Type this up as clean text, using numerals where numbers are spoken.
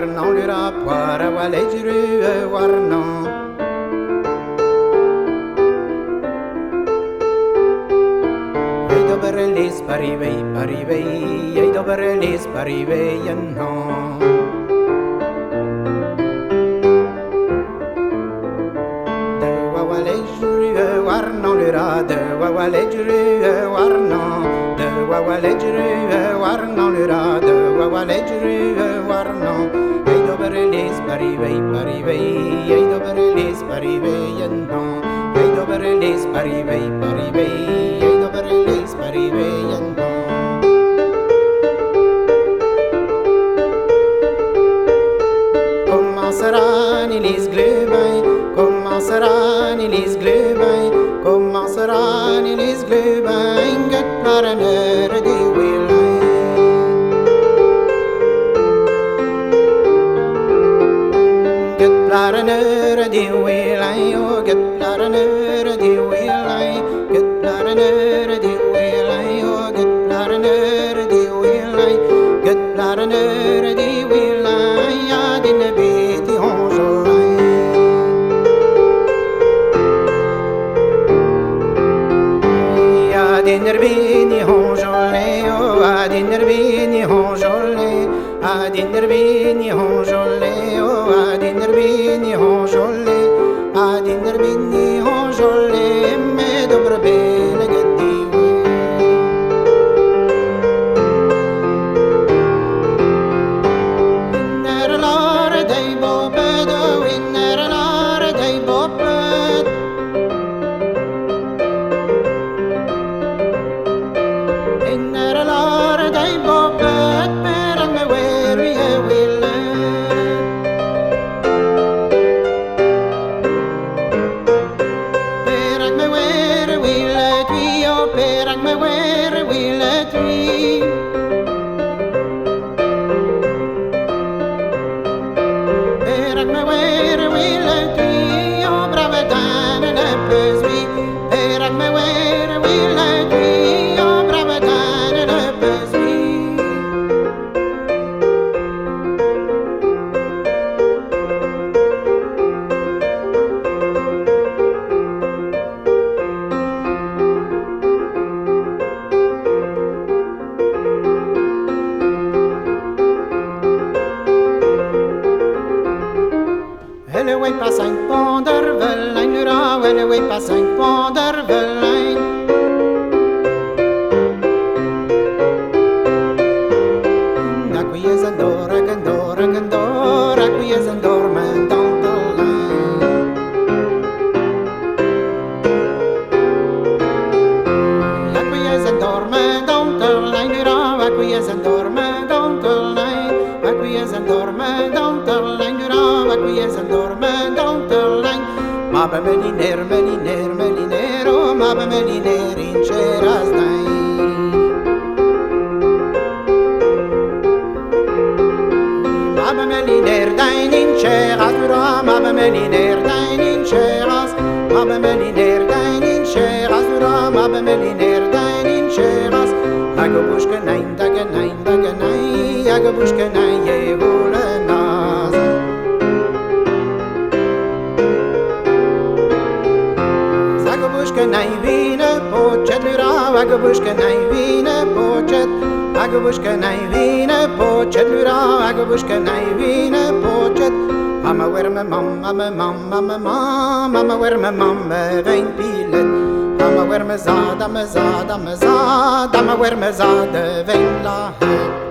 warnan lura poara walejru warnan. Ei doberelis parivei parivei, ei doberelis parivei yanhan. De wawalejru warnan lura, de wawalejru warnan. De wawalejru warnan lura, de wawalejru warnan. Ei doberelis parivei parivei, ei doberelis parivei yanhan. Ei doberelis parivei parivei, ei doberelis parivei yanhan. Commencerán ilis glöbai, commencerán ilis glöbai, commencerán ilis glöbai, get plarener di willai. Get plarener di willai, oh get plarener di willai, get plarener di willai, oh get plarener di willai, get plarener di willai, ya din beti honjolai. Ya din bini honjolai, oh adin bini honjolai, adin bini honjolai, oh adin bini honjolai, adin bini honjolai, me dobro bene gadiwe. Winner lare dei boped, winner lare dei boped. Winner lare dei boped, per me weary e wille. Per me weary wille twi, oh per me weary wille twi. Per me weary wille twi, oh brave dame ne pesui. Per me weary wille twi, oh brave dame ne pesui. Elle wei pas ein ponder velein lura, elle wei pas ein ponder velein. Da qui es andora, gandora, gandora, qui es andormen dans de lein. Da qui es andormen dans de lein lura, da qui es andormen dans de lein, da qui es andormen dans de lein lura, da qui es andormen dans de lein. Ma be meliner, meliner, meliner, oh ma be meliner in ceras dai. Ma be meliner dain in ceras lura, ma be meliner dain in ceras, ma be meliner dain in ceras lura, ma be meliner dain in ceras. Ago bushke nein, dage nein, dage nein, ago bushke nein, ye hole nas. Agabushke nai vine pochet lura, agabushke nai vine pochet, agabushke nai vine pochet lura, agabushke nai vine pochet. Mama wer me mam, mama mam, mama mam, mama wer me mam vein pilet. Mama wer me zada, me zada, me zada, mama wer me zada vein la het.